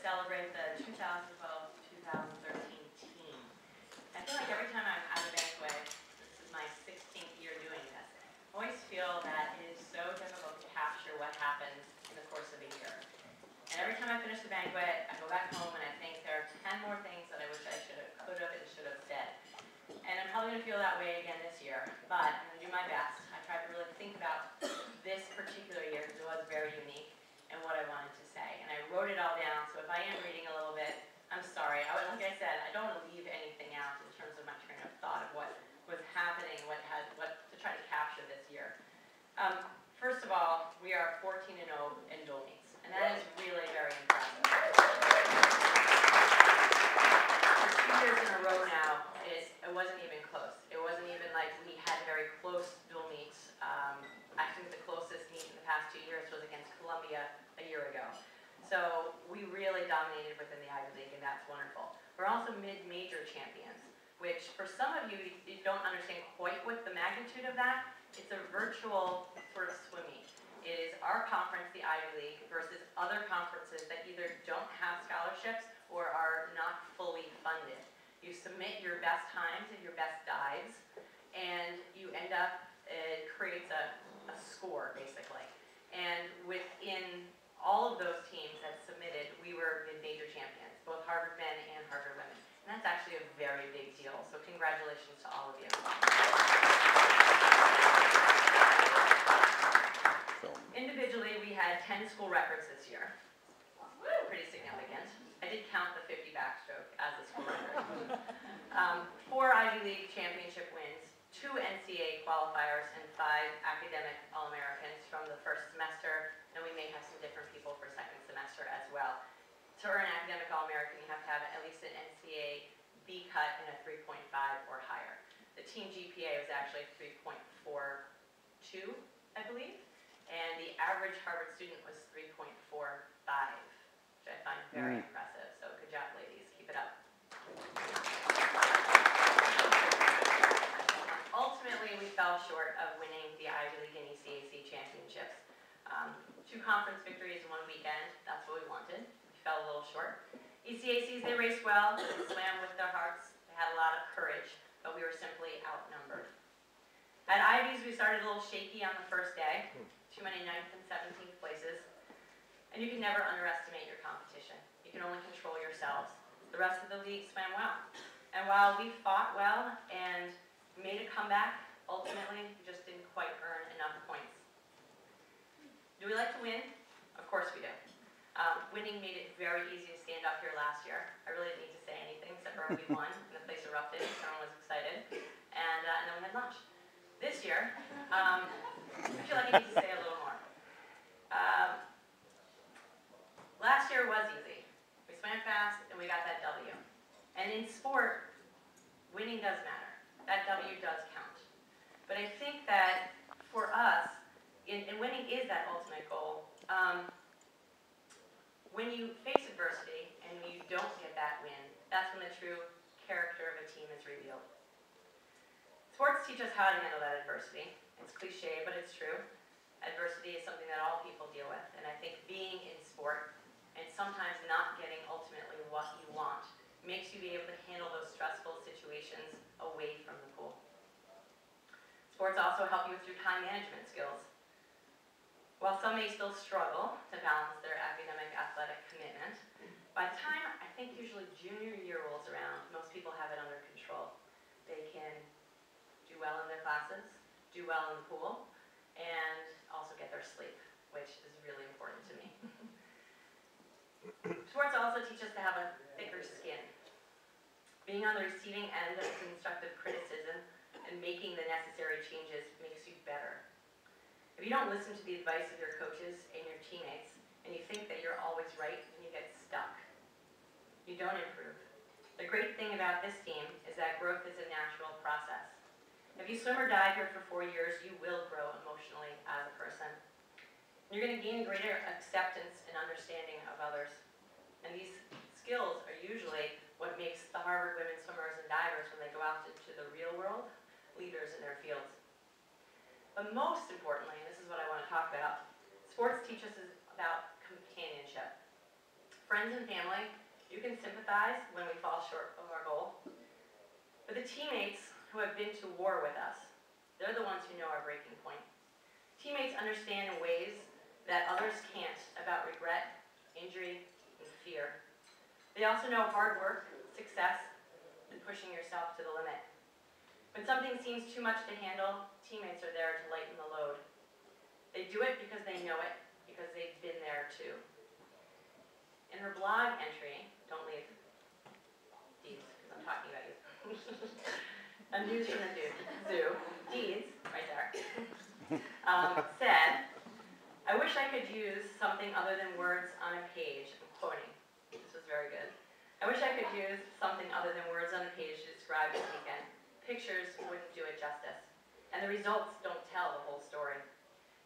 celebrate the 2012-2013 team. I feel like every time I'm at a Banquet, this is my 16th year doing this, I always feel that it is so difficult to capture what happens in the course of a year. And every time I finish the Banquet, I go back home and I think there are 10 more things that I wish I could have, and should have said. And I'm probably going to feel that way again this year, but I'm going to do my best. I tried to really think about this particular year because it was very unique and what I wanted to say. And I wrote it all down, so if I am reading a little bit, I'm sorry. Like I said, I don't want to leave anything out in terms of my train of thought of what was happening, what to try to capture this year. First of all, we are 14-0 in dual meets, and that is really very impressive. For 2 years in a row now, it wasn't even close. It wasn't even like we had very close dual meets. I think the closest meet in the past 2 years was against Columbia a year ago. So we really dominated within the Ivy League, and that's wonderful. We're also mid-major champions, which for some of you, you don't understand quite what the magnitude of that. It's a virtual sort of swim meet. It is our conference, the Ivy League, versus other conferences that either don't have scholarships or are not fully funded. You submit your best times and your best dives, and you end up, it creates a score, basically. And within all of those teams that submitted, we were mid-major champions, both Harvard men and Harvard women. And that's actually a very big deal, so congratulations to all of you. Individually, we had 10 school records this year. Pretty significant. I did count the 50 backstroke as a school record. 4 Ivy League championship wins, 2 NCAA qualifiers, and 5 academic All-Americans from the first semester, and we may have some different people for second semester as well. To earn academic All-American, you have to have at least an NCAA B cut and a 3.5 or higher. The team GPA was actually 3.42, I believe, and the average Harvard student was 3.45, which I find very impressive. So good job, ladies. Keep it up. Ultimately, we fell short of winning the Ivy League and ECAC championships. 2 conference victories in 1 weekend. That's what we wanted. We fell a little short. ECACs, they raced well. They swam with their hearts. They had a lot of courage, but we were simply outnumbered. At Ivies, we started a little shaky on the first day. Too many 9th and 17th places. And you can never underestimate your competition. You can only control yourselves. The rest of the league swam well. And while we fought well and made a comeback, ultimately, we just didn't quite earn enough points. Do we like to win? Of course we do. Winning made it very easy to stand up here last year. I really didn't need to say anything except for we won, and the place erupted, everyone was excited, and then we had lunch. This year, I feel like I need to say a little more. Last year was easy. We swam fast, and we got that W. And in sport, winning does matter. That W does count. But I think that for us, and winning is that ultimate goal, when you face adversity and you don't get that win, that's when the true character of a team is revealed. Sports teach us how to handle that adversity. It's cliche, but it's true. Adversity is something that all people deal with, and I think being in sport and sometimes not getting ultimately what you want makes you be able to handle those stressful situations away from the pool. Sports also help you with your time management skills. While some may still struggle to balance their academic athletic commitment, by the time I think usually junior year rolls around, most people have it under control. They can do well in their classes, do well in the pool, and also get their sleep, which is really important to me. Sports also teach us to have a thicker skin. Being on the receiving end of constructive criticism and making the necessary changes makes you better. If you don't listen to the advice of your coaches and your teammates, and you think that you're always right, then you get stuck. You don't improve. The great thing about this team is that growth is a natural process. If you swim or dive here for 4 years, you will grow emotionally as a person. You're going to gain greater acceptance and understanding of others. And these skills are usually what makes the Harvard women swimmers and divers, when they go out into the real world, leaders in their fields. But most importantly, and this is what I want to talk about, sports teach us about companionship. friends and family, you can sympathize when we fall short of our goal. But the teammates who have been to war with us, they're the ones who know our breaking point. Teammates understand in ways that others can't about regret, injury, and fear. They also know hard work, success, and pushing yourself to the limit. When something seems too much to handle, teammates are there to lighten the load. They do it because they know it, because they've been there too. In her blog entry, don't leave Deeds, because I'm talking about you. A news from the zoo, Deeds, right there, said, "I wish I could use something other than words on a page." I'm quoting. This was very good. "I wish I could use something other than words on a page to describe this weekend. Pictures wouldn't do it justice. And the results don't tell the whole story.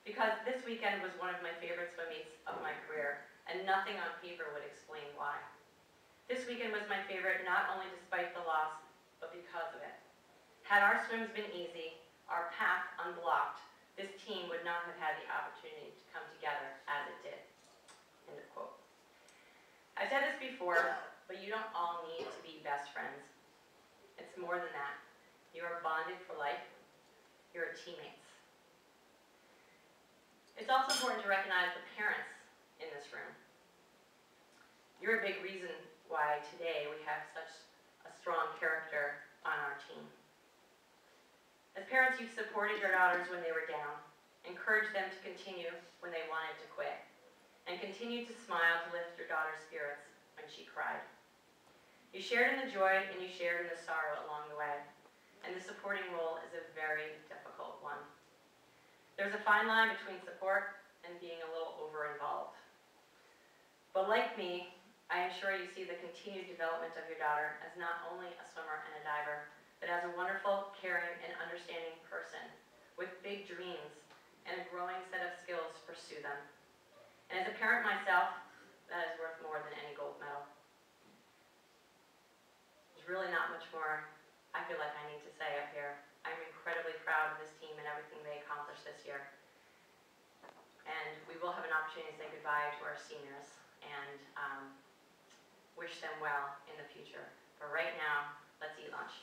Because this weekend was one of my favorite swim meets of my career, and nothing on paper would explain why. This weekend was my favorite not only despite the loss, but because of it. Had our swims been easy, our path unblocked, this team would not have had the opportunity to come together as it did." End of quote. I've said this before, but you don't all need to be best friends. It's more than that. You are bonded for life. You're teammates. It's also important to recognize the parents in this room. You're a big reason why today we have such a strong character on our team. As parents, you've supported your daughters when they were down, encouraged them to continue when they wanted to quit, and continued to smile to lift your daughter's spirits when she cried. You shared in the joy and you shared in the sorrow along the way, and the supporting role is a very difficult one. There's a fine line between support and being a little over-involved. But like me, I am sure you see the continued development of your daughter as not only a swimmer and a diver, but as a wonderful, caring, and understanding person with big dreams and a growing set of skills to pursue them. And as a parent myself, that is worth more than any gold medal. There's really not much more I feel like I need to say up here. I'm incredibly proud of this team and everything they accomplished this year. And we will have an opportunity to say goodbye to our seniors and wish them well in the future. But right now, let's eat lunch.